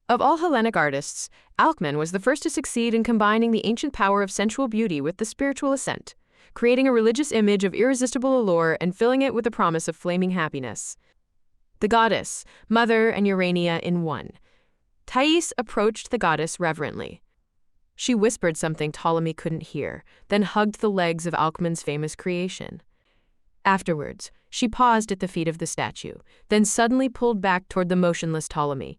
Of all Hellenic artists, Alcman was the first to succeed in combining the ancient power of sensual beauty with the spiritual ascent, creating a religious image of irresistible allure and filling it with the promise of flaming happiness. The goddess, mother, and Urania in one. Thais approached the goddess reverently. She whispered something Ptolemy couldn't hear, then hugged the legs of Alcman's famous creation. Afterwards, she paused at the feet of the statue, then suddenly pulled back toward the motionless Ptolemy.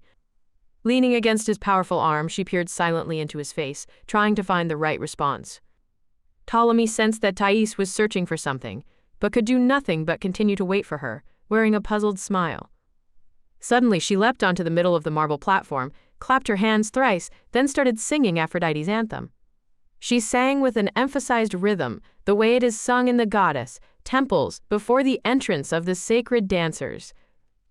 Leaning against his powerful arm, she peered silently into his face, trying to find the right response. Ptolemy sensed that Thais was searching for something, but could do nothing but continue to wait for her, wearing a puzzled smile. Suddenly, she leapt onto the middle of the marble platform, clapped her hands thrice, then started singing Aphrodite's anthem. She sang with an emphasized rhythm, the way it is sung in the goddess temples before the entrance of the sacred dancers.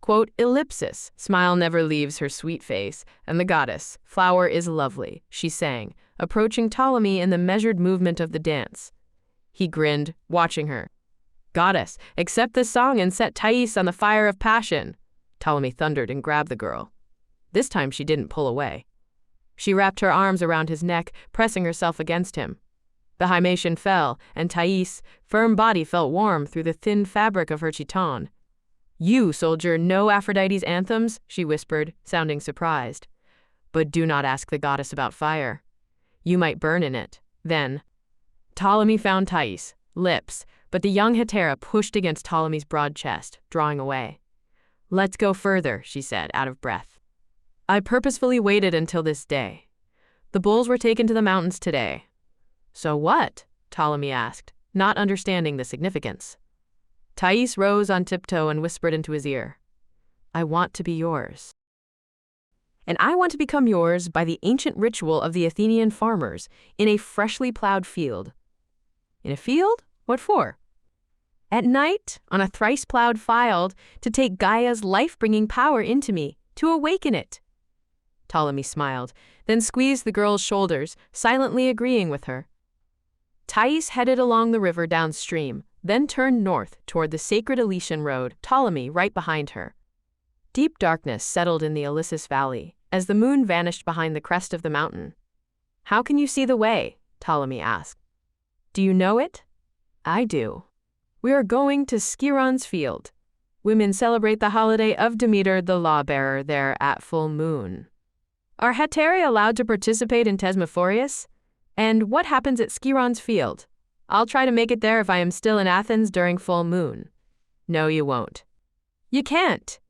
Quote, ellipsis, smile never leaves her sweet face, and the goddess, flower is lovely, she sang, approaching Ptolemy in the measured movement of the dance. He grinned, watching her. Goddess, accept this song and set Thais on the fire of passion. Ptolemy thundered and grabbed the girl. This time she didn't pull away. She wrapped her arms around his neck, pressing herself against him. The hymation fell, and Thais' firm body felt warm through the thin fabric of her chiton. You, soldier, know Aphrodite's anthems, she whispered, sounding surprised. But do not ask the goddess about fire. You might burn in it. Then. Ptolemy found Thais' lips, but the young hetaera pushed against Ptolemy's broad chest, drawing away. Let's go further, she said, out of breath. I purposefully waited until this day. The bulls were taken to the mountains today. So what? Ptolemy asked, not understanding the significance. Thais rose on tiptoe and whispered into his ear. I want to be yours. And I want to become yours by the ancient ritual of the Athenian farmers in a freshly plowed field. In a field? What for? At night, on a thrice plowed field, to take Gaia's life-bringing power into me, To awaken it. Ptolemy smiled, then squeezed the girl's shoulders, silently agreeing with her. Thais headed along the river downstream, then turned north toward the sacred Elysian road, Ptolemy right behind her. Deep darkness settled in the Ilissus Valley, as the moon vanished behind the crest of the mountain. "How can you see the way?" Ptolemy asked. "Do you know it?" "I do. We are going to Skiron's field. Women celebrate the holiday of Demeter the lawbearer there at full moon." "Are hetaera allowed to participate in Thesmophorius? And what happens at Skiron's field? I'll try to make it there if I am still in Athens during full moon." "No, you won't." "You can't.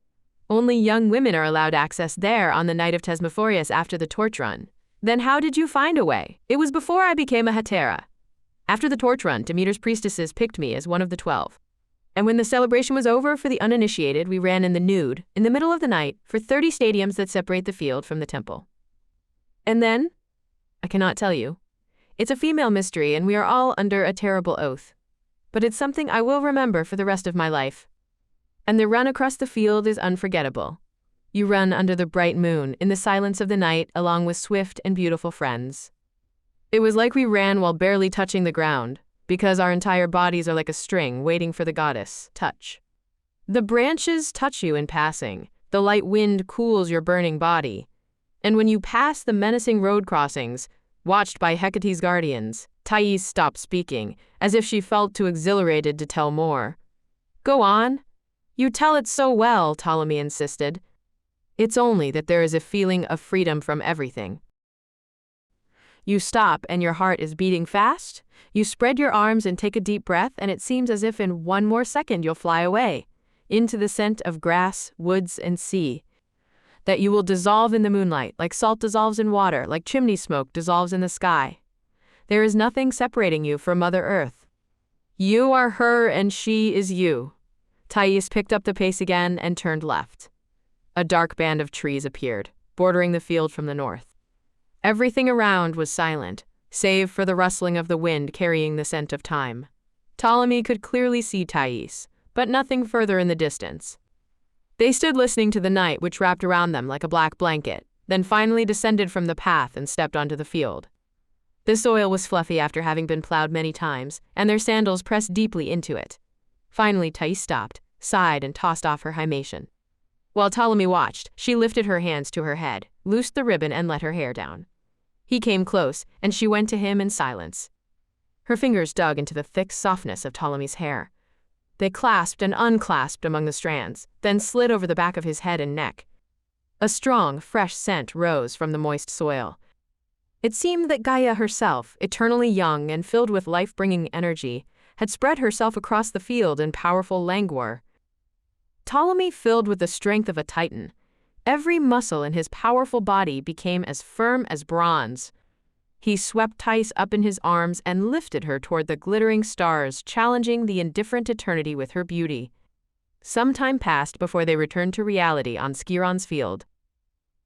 Only young women are allowed access there on the night of Thesmophorius after the torch run." "Then how did you find a way?" "It was before I became a hetaera. After the torch run, Demeter's priestesses picked me as one of the 12. And when the celebration was over for the uninitiated, we ran in the nude, in the middle of the night, for 30 stadiums that separate the field from the temple." "And then?" "I cannot tell you. It's a female mystery, and we are all under a terrible oath. But it's something I will remember for the rest of my life. And the run across the field is unforgettable. You run under the bright moon, in the silence of the night, along with swift and beautiful friends. It was like we ran while barely touching the ground, because our entire bodies are like a string waiting for the goddess, touch. The branches touch you in passing, the light wind cools your burning body. And when you pass the menacing road crossings, watched by Hecate's guardians, Thais stopped speaking, as if she felt too exhilarated to tell more. "Go on. You tell it so well," Ptolemy insisted. "It's only that there is a feeling of freedom from everything. You stop and your heart is beating fast. You spread your arms and take a deep breath, and it seems as if in one more second you'll fly away, into the scent of grass, woods, and sea. That you will dissolve in the moonlight, like salt dissolves in water, like chimney smoke dissolves in the sky. There is nothing separating you from Mother Earth. You are her and she is you." Thais picked up the pace again and turned left. A dark band of trees appeared, bordering the field from the north. Everything around was silent, save for the rustling of the wind carrying the scent of time. Ptolemy could clearly see Thais, but nothing further in the distance. They stood listening to the night which wrapped around them like a black blanket, then finally descended from the path and stepped onto the field. The soil was fluffy after having been plowed many times, and their sandals pressed deeply into it. Finally, Thais stopped, sighed, and tossed off her himation. While Ptolemy watched, she lifted her hands to her head, loosed the ribbon, and let her hair down. He came close, and she went to him in silence. Her fingers dug into the thick softness of Ptolemy's hair. They clasped and unclasped among the strands, then slid over the back of his head and neck. A strong, fresh scent rose from the moist soil. It seemed that Gaia herself, eternally young and filled with life-bringing energy, had spread herself across the field in powerful languor. Ptolemy, filled with the strength of a titan, every muscle in his powerful body became as firm as bronze. He swept Thais up in his arms and lifted her toward the glittering stars, challenging the indifferent eternity with her beauty. Some time passed before they returned to reality on Skiron's field.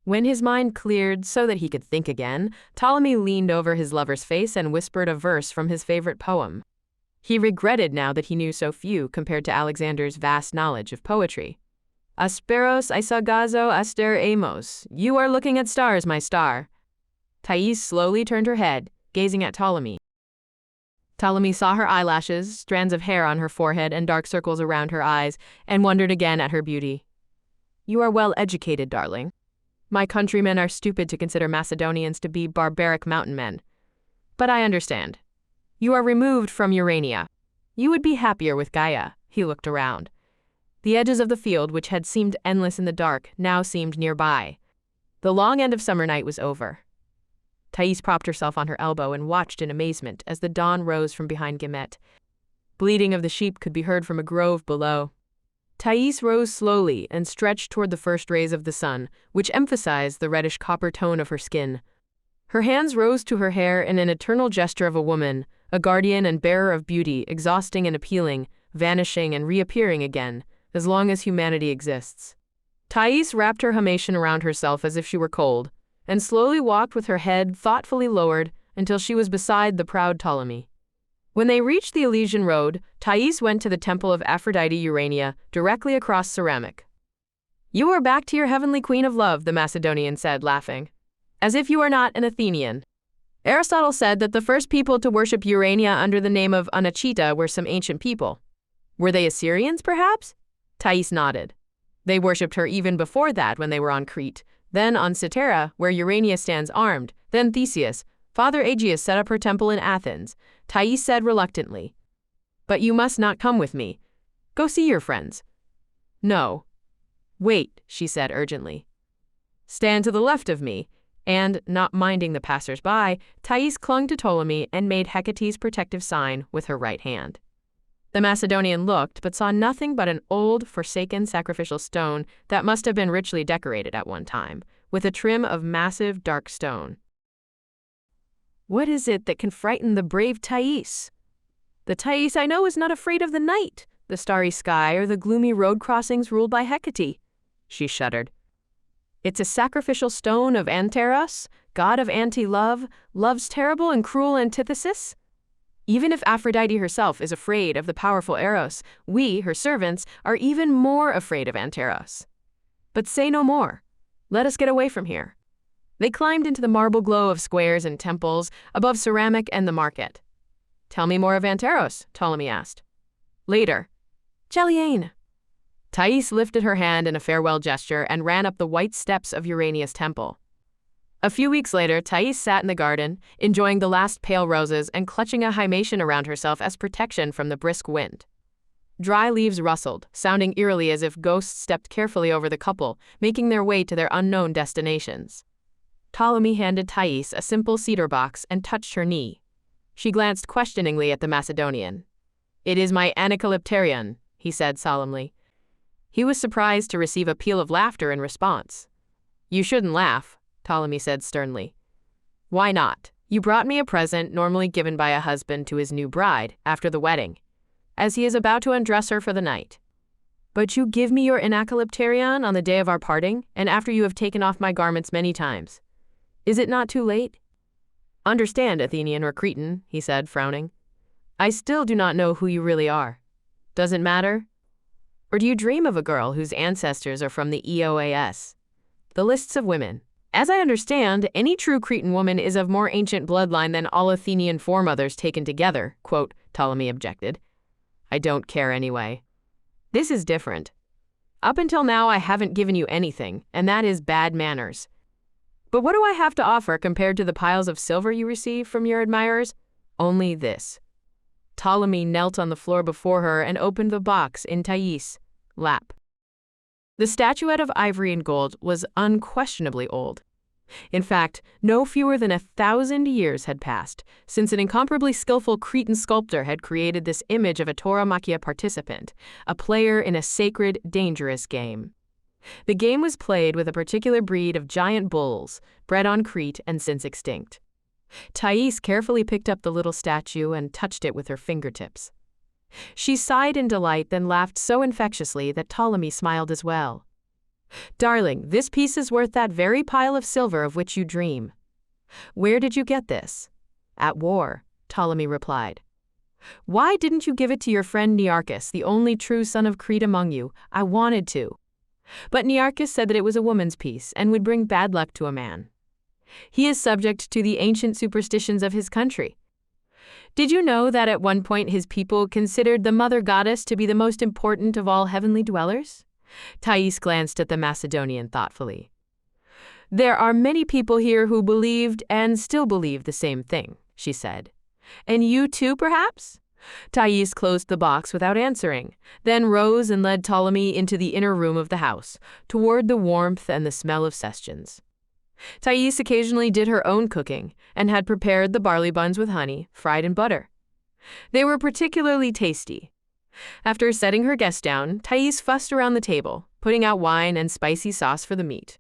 When his mind cleared so that he could think again, Ptolemy leaned over his lover's face and whispered a verse from his favorite poem. He regretted now that he knew so few compared to Alexander's vast knowledge of poetry. "Asperos isagazo aster amos. You are looking at stars, my star." Thais slowly turned her head, gazing at Ptolemy. Ptolemy saw her eyelashes, strands of hair on her forehead, and dark circles around her eyes, and wondered again at her beauty. "You are well educated, darling. My countrymen are stupid to consider Macedonians to be barbaric mountain men. But I understand. You are removed from Urania. You would be happier with Gaia." He looked around. The edges of the field, which had seemed endless in the dark, now seemed nearby. The long end of summer night was over. Thais propped herself on her elbow and watched in amazement as the dawn rose from behind Gemet. Bleating of the sheep could be heard from a grove below. Thais rose slowly and stretched toward the first rays of the sun, which emphasized the reddish copper tone of her skin. Her hands rose to her hair in an eternal gesture of a woman, a guardian and bearer of beauty, exhausting and appealing, vanishing and reappearing again, as long as humanity exists. Thais wrapped her himation around herself as if she were cold, and slowly walked with her head thoughtfully lowered until she was beside the proud Ptolemy. When they reached the Elysian road, Thais went to the temple of Aphrodite Urania, directly across Ceramic. You are back to your heavenly queen of love, the Macedonian said, laughing. As if you are not an Athenian. Aristotle said that the first people to worship Urania under the name of Anachita were some ancient people. Were they Assyrians, perhaps? Thais nodded. They worshipped her even before that when they were on Crete, then on hetaera, where Urania stands armed, then Theseus. Father Aegeus set up her temple in Athens. Thais said reluctantly. But you must not come with me. Go see your friends. No. Wait, she said urgently. Stand to the left of me. And, not minding the passers-by, Thais clung to Ptolemy and made Hecate's protective sign with her right hand. The Macedonian looked, but saw nothing but an old, forsaken sacrificial stone that must have been richly decorated at one time, with a trim of massive, dark stone. What is it that can frighten the brave Thais? The Thais I know is not afraid of the night, the starry sky, or the gloomy road crossings ruled by Hecate. She shuddered. It's a sacrificial stone of Anteros, god of anti-love, love's terrible and cruel antithesis. Even if Aphrodite herself is afraid of the powerful Eros, we, her servants, are even more afraid of Anteros. But say no more. Let us get away from here. They climbed into the marble glow of squares and temples, above ceramic and the market. Tell me more of Anteros, Ptolemy asked. Later. Geliane. Thais lifted her hand in a farewell gesture and ran up the white steps of Urania's temple. A few weeks later, Thais sat in the garden, enjoying the last pale roses and clutching a himation around herself as protection from the brisk wind. Dry leaves rustled, sounding eerily as if ghosts stepped carefully over the couple, making their way to their unknown destinations. Ptolemy handed Thais a simple cedar box and touched her knee. She glanced questioningly at the Macedonian. It is my anacalypterion, he said solemnly. He was surprised to receive a peal of laughter in response. You shouldn't laugh, Ptolemy said sternly. Why not? You brought me a present normally given by a husband to his new bride after the wedding, as he is about to undress her for the night. But you give me your anacalypterion on the day of our parting, and after you have taken off my garments many times. Is it not too late? Understand, Athenian or Cretan, he said, frowning. I still do not know who you really are. Does it matter? Or do you dream of a girl whose ancestors are from the EOAS? The lists of women. As I understand, any true Cretan woman is of more ancient bloodline than all Athenian foremothers taken together, quote, Ptolemy objected. I don't care anyway. This is different. Up until now, I haven't given you anything, and that is bad manners. But what do I have to offer compared to the piles of silver you receive from your admirers? Only this. Ptolemy knelt on the floor before her and opened the box in Thais' lap. The statuette of ivory and gold was unquestionably old. In fact, no fewer than 1,000 years had passed since an incomparably skillful Cretan sculptor had created this image of a tauromachia participant, a player in a sacred, dangerous game. The game was played with a particular breed of giant bulls, bred on Crete and since extinct. Thais carefully picked up the little statue and touched it with her fingertips. She sighed in delight, then laughed so infectiously that Ptolemy smiled as well. Darling, this piece is worth that very pile of silver of which you dream. Where did you get this? At war, Ptolemy replied. Why didn't you give it to your friend Nearchus, the only true son of Crete among you? I wanted to. But Nearchus said that it was a woman's piece and would bring bad luck to a man. He is subject to the ancient superstitions of his country. Did you know that at one point his people considered the mother goddess to be the most important of all heavenly dwellers? Thais glanced at the Macedonian thoughtfully. There are many people here who believed and still believe the same thing, she said. And you too, perhaps? Thais closed the box without answering, then rose and led Ptolemy into the inner room of the house, toward the warmth and the smell of sessions. Thais occasionally did her own cooking and had prepared the barley buns with honey, fried in butter. They were particularly tasty. After setting her guest down, Thais fussed around the table, putting out wine and spicy sauce for the meat.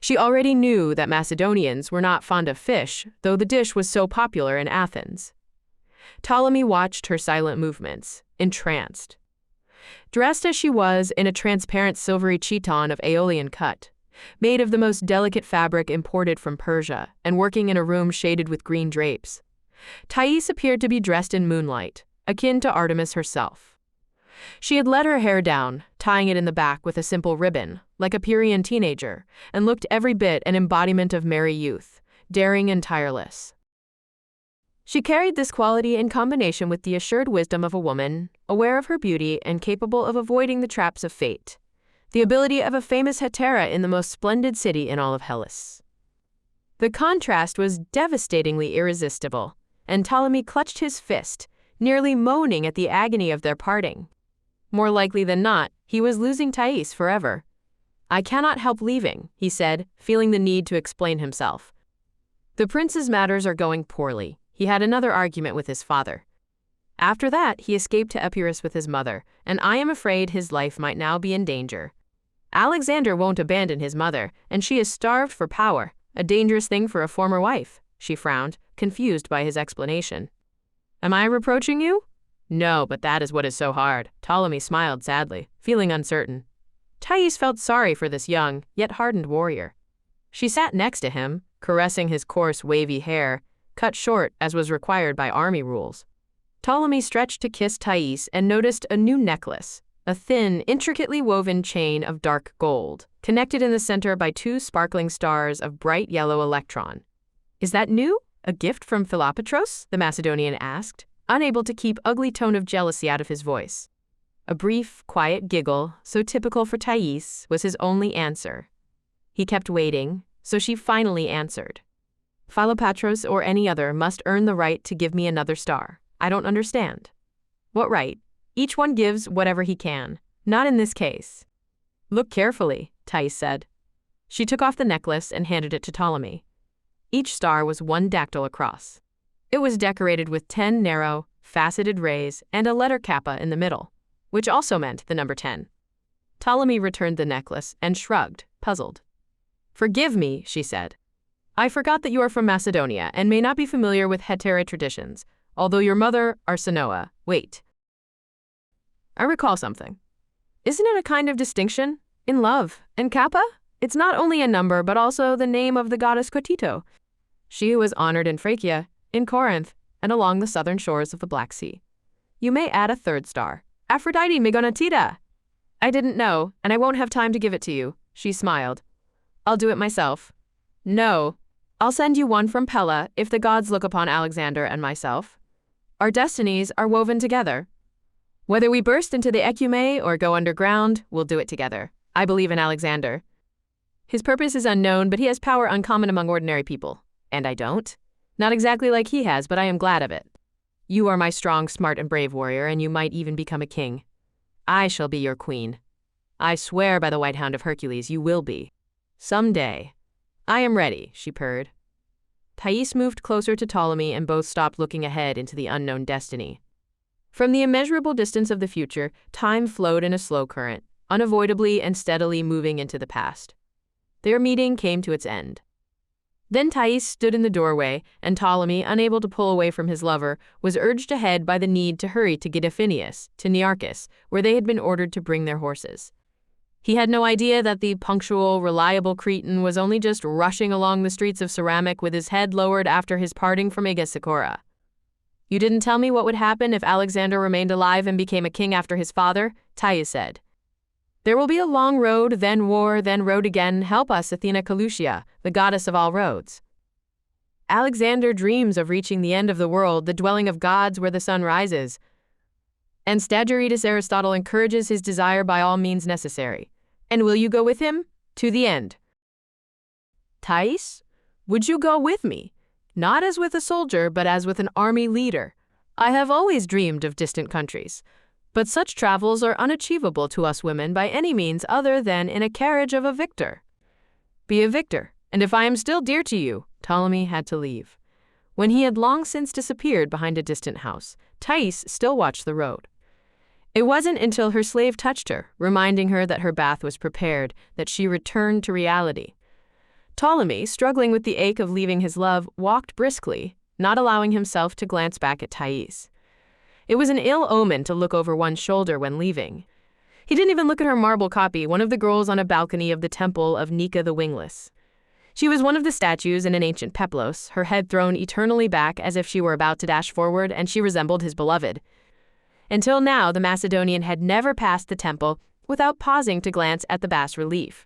She already knew that Macedonians were not fond of fish, though the dish was so popular in Athens. Ptolemy watched her silent movements, entranced. Dressed as she was in a transparent silvery chiton of Aeolian cut, made of the most delicate fabric imported from Persia and working in a room shaded with green drapes, Thais appeared to be dressed in moonlight, akin to Artemis herself. She had let her hair down, tying it in the back with a simple ribbon, like a Pyrrhian teenager, and looked every bit an embodiment of merry youth, daring and tireless. She carried this quality in combination with the assured wisdom of a woman, aware of her beauty and capable of avoiding the traps of fate, the ability of a famous hetaera in the most splendid city in all of Hellas. The contrast was devastatingly irresistible, and Ptolemy clutched his fist, nearly moaning at the agony of their parting. More likely than not, he was losing Thais forever. "I cannot help leaving," he said, feeling the need to explain himself. "The prince's matters are going poorly. He had another argument with his father. After that, he escaped to Epirus with his mother, and I am afraid his life might now be in danger. Alexander won't abandon his mother, and she is starved for power, a dangerous thing for a former wife," she frowned, confused by his explanation. "Am I reproaching you?" "No, but that is what is so hard." Ptolemy smiled sadly, feeling uncertain. Thais felt sorry for this young, yet hardened warrior. She sat next to him, caressing his coarse, wavy hair, cut short as was required by army rules. Ptolemy stretched to kiss Thais and noticed a new necklace, a thin, intricately woven chain of dark gold, connected in the center by two sparkling stars of bright yellow electron. "Is that new? A gift from Philopatros?" the Macedonian asked, unable to keep ugly tone of jealousy out of his voice. A brief, quiet giggle, so typical for Thais, was his only answer. He kept waiting, so she finally answered. "Philopatros or any other must earn the right to give me another star. I don't understand." "What right? Each one gives whatever he can. Not in this case." "Look carefully," Thais said. She took off the necklace and handed it to Ptolemy. Each star was one dactyl across. It was decorated with 10 narrow, faceted rays and a letter kappa in the middle, which also meant the number 10. Ptolemy returned the necklace and shrugged, puzzled. "Forgive me," she said. "I forgot that you are from Macedonia and may not be familiar with hetaera traditions, although your mother, Arsinoe, wait. I recall something. Isn't it a kind of distinction? In love, and Kappa? It's not only a number, but also the name of the goddess Kotito. She was honored in Phrygia, in Corinth, and along the southern shores of the Black Sea. You may add a third star. Aphrodite Megonatida." "I didn't know, and I won't have time to give it to you," she smiled. "I'll do it myself." "No. I'll send you one from Pella if the gods look upon Alexander and myself. Our destinies are woven together. Whether we burst into the Ecume or go underground, we'll do it together. I believe in Alexander. His purpose is unknown, but he has power uncommon among ordinary people. And I don't. Not exactly like he has, but I am glad of it. You are my strong, smart, and brave warrior, and you might even become a king. I shall be your queen. I swear by the White Hound of Hercules, you will be. Someday. I am ready," she purred. Thais moved closer to Ptolemy and both stopped looking ahead into the unknown destiny. From the immeasurable distance of the future, time flowed in a slow current, unavoidably and steadily moving into the past. Their meeting came to its end. Then Thais stood in the doorway, and Ptolemy, unable to pull away from his lover, was urged ahead by the need to hurry to Gidaphineus, to Nearchus, where they had been ordered to bring their horses. He had no idea that the punctual, reliable Cretan was only just rushing along the streets of Ceramic with his head lowered after his parting from Egesikhora. "You didn't tell me what would happen if Alexander remained alive and became a king after his father," Thais said. "There will be a long road, then war, then road again. Help us, Athena Kalusia, the goddess of all roads." "Alexander dreams of reaching the end of the world, the dwelling of gods where the sun rises. And Stagirides Aristotle encourages his desire by all means necessary. And will you go with him? To the end." "Thais, would you go with me? Not as with a soldier, but as with an army leader. I have always dreamed of distant countries, but such travels are unachievable to us women by any means other than in a carriage of a victor." "Be a victor, and if I am still dear to you," Ptolemy had to leave. When he had long since disappeared behind a distant house, Thais still watched the road. It wasn't until her slave touched her, reminding her that her bath was prepared, that she returned to reality. Ptolemy, struggling with the ache of leaving his love, walked briskly, not allowing himself to glance back at Thais. It was an ill omen to look over one's shoulder when leaving. He didn't even look at her marble copy, one of the girls on a balcony of the temple of Nika the Wingless. She was one of the statues in an ancient peplos, her head thrown eternally back as if she were about to dash forward, and she resembled his beloved. Until now, the Macedonian had never passed the temple, without pausing to glance at the bas relief.